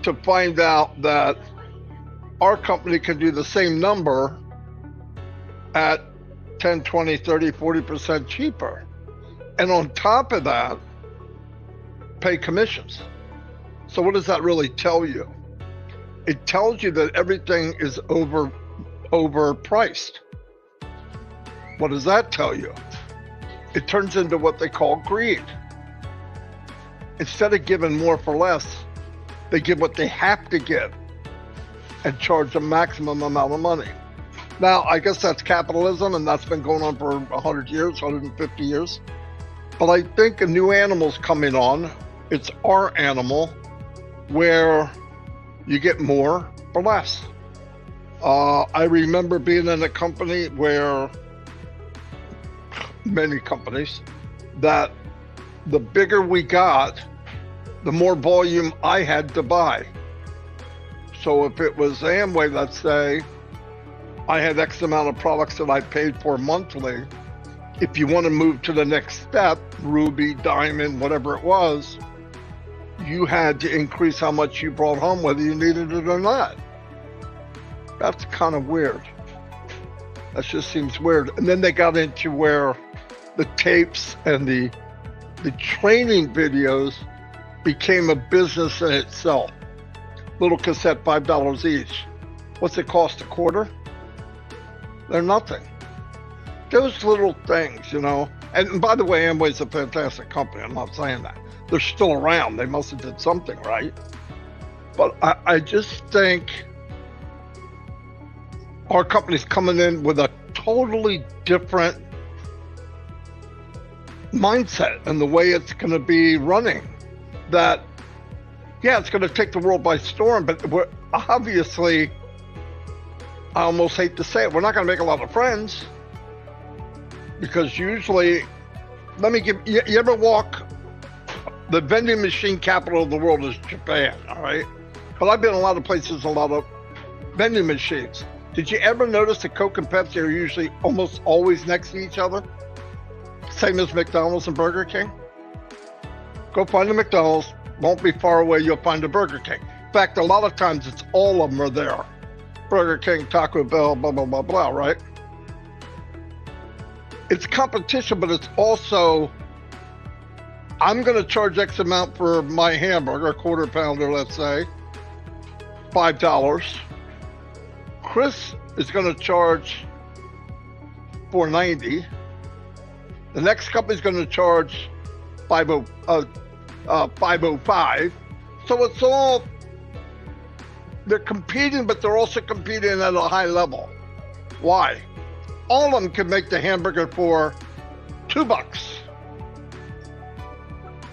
to find out that our company can do the same number at 10, 20, 30, 40% cheaper. And on top of that, pay commissions. So what does that really tell you? It tells you that everything is overpriced. What does that tell you? It turns into what they call greed. Instead of giving more for less, they give what they have to give and charge a maximum amount of money. Now, I guess that's capitalism, and that's been going on for 100 years, 150 years. But I think a new animal's coming on. It's our animal, where you get more for less. I remember being in a company where, many companies, that the bigger we got, the more volume I had to buy. So if it was Amway, let's say, I had X amount of products that I paid for monthly. If you want to move to the next step, Ruby, Diamond, whatever it was, you had to increase how much you brought home, whether you needed it or not. That's kind of weird. That just seems weird. And then they got into where the tapes and the training videos became a business in itself. Little cassette, $5 each. What's it cost, a quarter? They're nothing. Those little things, you know. And by the way, Amway's a fantastic company. I'm not saying that. They're still around. They must have did something right. But I just think our company's coming in with a totally different mindset and the way it's going to be running. That, yeah, it's going to take the world by storm, but we're obviously, I almost hate to say it, we're not going to make a lot of friends, because usually, you ever walk, the vending machine capital of the world is Japan, all right? But I've been in a lot of places, a lot of vending machines. Did you ever notice that Coke and Pepsi are usually almost always next to each other? Same as McDonald's and Burger King? Go find a McDonald's, won't be far away, you'll find a Burger King. In fact, a lot of times it's all of them are there. Burger King, Taco Bell, blah, blah, blah, blah, right? It's competition, but it's also, I'm going to charge X amount for my hamburger, a quarter pounder, let's say, $5. Chris is going to charge $4.90. The next company's going to charge $5.05. So it's all, they're competing, but they're also competing at a high level. Why? All of them can make the hamburger for $2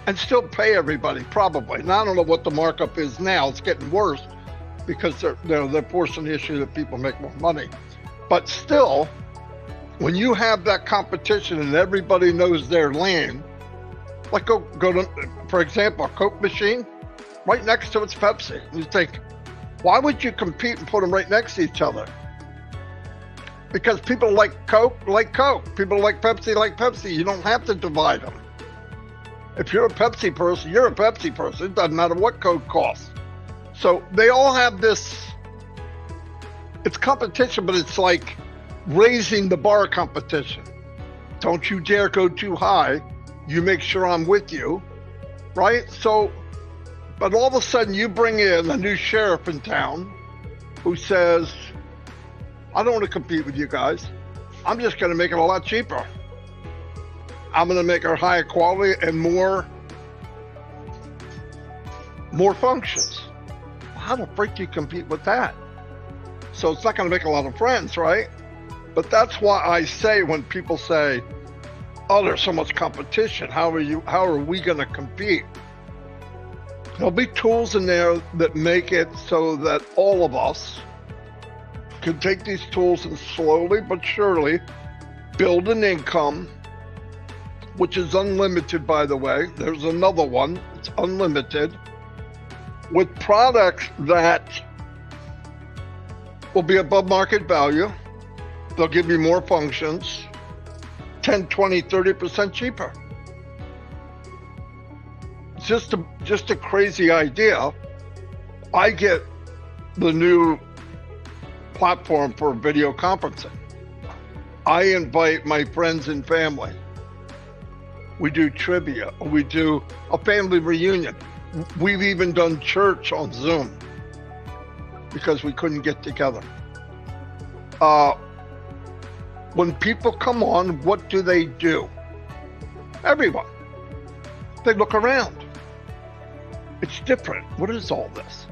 and still pay everybody, probably. Now, I don't know what the markup is now. It's getting worse because they're forcing the issue that people make more money. But still, when you have that competition and everybody knows their lane, like go to, for example, a Coke machine, right next to it's Pepsi. You think, why would you compete and put them right next to each other? Because people like Coke, people like Pepsi. You don't have to divide them. If you're a Pepsi person, you're a Pepsi person. It doesn't matter what Coke costs. So they all have this, it's competition, but it's like raising the bar competition. Don't you dare go too high. You make sure I'm with you, right? So, but all of a sudden you bring in a new sheriff in town who says, I don't want to compete with you guys. I'm just going to make it a lot cheaper. I'm going to make it higher quality and more functions. How the frick do you compete with that? So it's not going to make a lot of friends, right? But that's why I say when people say, oh, there's so much competition, how are we going to compete? There'll be tools in there that make it so that all of us can take these tools and slowly but surely build an income, which is unlimited, by the way. There's another one, it's unlimited, with products that will be above market value. They'll give you more functions, 10, 20, 30% cheaper. It's just a crazy idea. I get the new platform for video conferencing. I invite my friends and family. We do trivia. We do a family reunion. We've even done church on Zoom because we couldn't get together. When people come on, what do? Everyone. They look around. It's different. What is all this?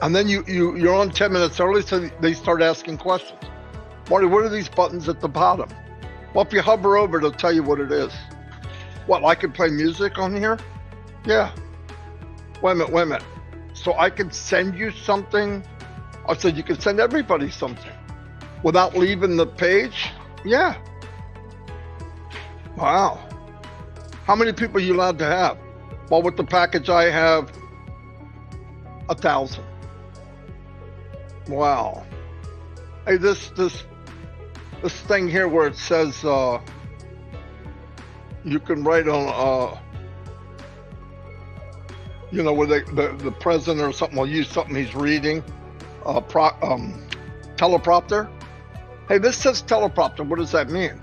And then you're on 10 minutes early, so they start asking questions. Marty, what are these buttons at the bottom? Well, if you hover over, it'll tell you what it is. What, I can play music on here? Yeah. Wait a minute. So I can send you something? I said you can send everybody something without leaving the page? Yeah. Wow. How many people are you allowed to have? Well, with the package I have, 1,000. Wow. Hey, this thing here where it says you can write on you know, where the president or something will use something he's reading, teleprompter. Hey, this says teleprompter. What does that mean?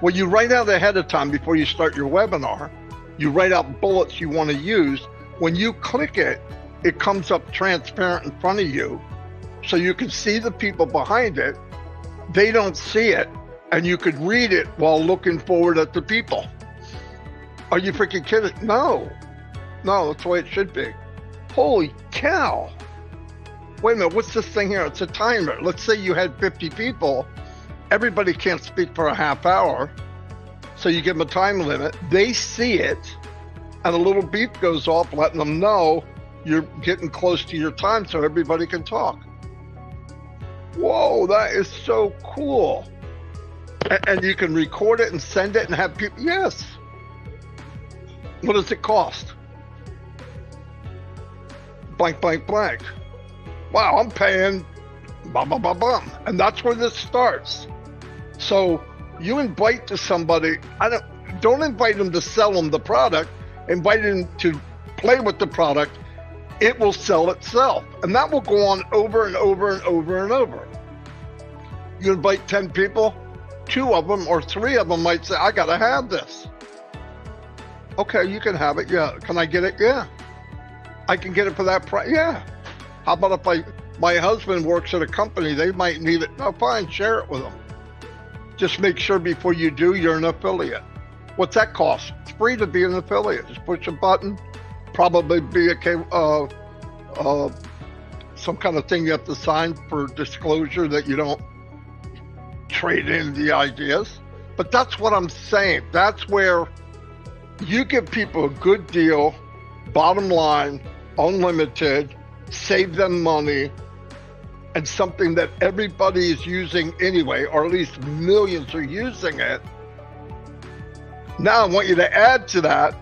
Well, you write out ahead of time before you start your webinar. You write out bullets you want to use. When you click it, it comes up transparent in front of you, so you can see the people behind it. They don't see it, and you could read it while looking forward at the people. Are you freaking kidding? No, that's the way it should be. Holy cow. Wait a minute, what's this thing here? It's a timer. Let's say you had 50 people. Everybody can't speak for a half hour, so you give them a time limit. They see it, and a little beep goes off letting them know you're getting close to your time so everybody can talk. Whoa, that is so cool. And you can record it and send it and have people, yes. What does it cost? Blank, blank, blank. Wow, I'm paying bum, bum, bum, bum. And that's where this starts. So you invite to somebody, don't invite them to sell them the product, invite them to play with the product. It will sell itself. And that will go on over and over and over and over. You invite 10 people, 2 of them or 3 of them might say, I gotta have this. Okay, you can have it, yeah. Can I get it? Yeah. I can get it for that price, yeah. How about if my husband works at a company, they might need it. No, fine, share it with them. Just make sure before you do, you're an affiliate. What's that cost? It's free to be an affiliate. Just push a button, probably be some kind of thing you have to sign for disclosure that you don't trade in the ideas. But that's what I'm saying. That's where you give people a good deal, bottom line, unlimited, save them money, and something that everybody is using anyway, or at least millions are using it. Now I want you to add to that,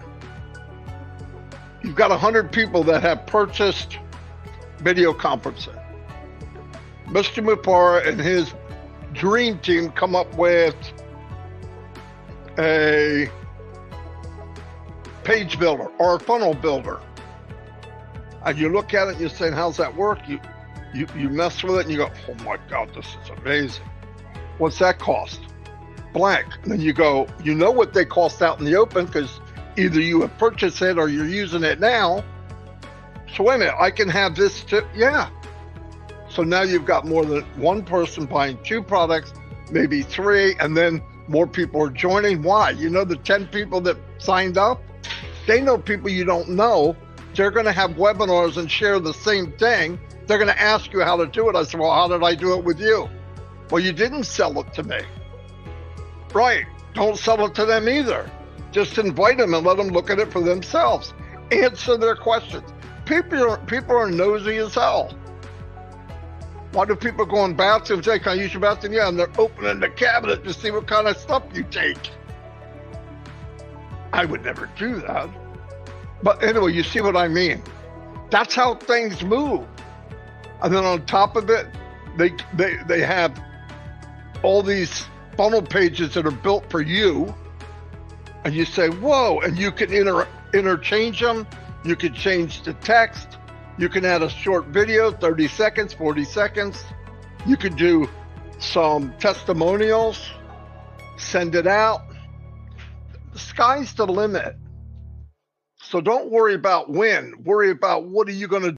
you've got 100 people that have purchased video conferencing. Mr. Mupara and his dream team come up with a page builder or a funnel builder. And you look at it and you're saying, how's that work? You mess with it and you go, oh my God, this is amazing. What's that cost? Blank. And then you go, you know what they cost out in the open because either you have purchased it or you're using it now. So wait a minute, I can have this too? Yeah. So now you've got more than one person buying 2 products, maybe 3, and then more people are joining. Why? You know the 10 people that signed up? They know people you don't know. They're going to have webinars and share the same thing. They're going to ask you how to do it. I said, well, how did I do it with you? Well, you didn't sell it to me. Right. Don't sell it to them either. Just invite them and let them look at it for themselves. Answer their questions. People are nosy as hell. Why do people go in bathroom and say, can I use your bathroom? Yeah, and they're opening the cabinet to see what kind of stuff you take. I would never do that. But anyway, you see what I mean. That's how things move. And then on top of it, they have all these funnel pages that are built for you. And you say, whoa, and you can interchange them. You can change the text. You can add a short video, 30 seconds, 40 seconds. You could do some testimonials, send it out. The sky's the limit. So don't worry about when, worry about what are you going to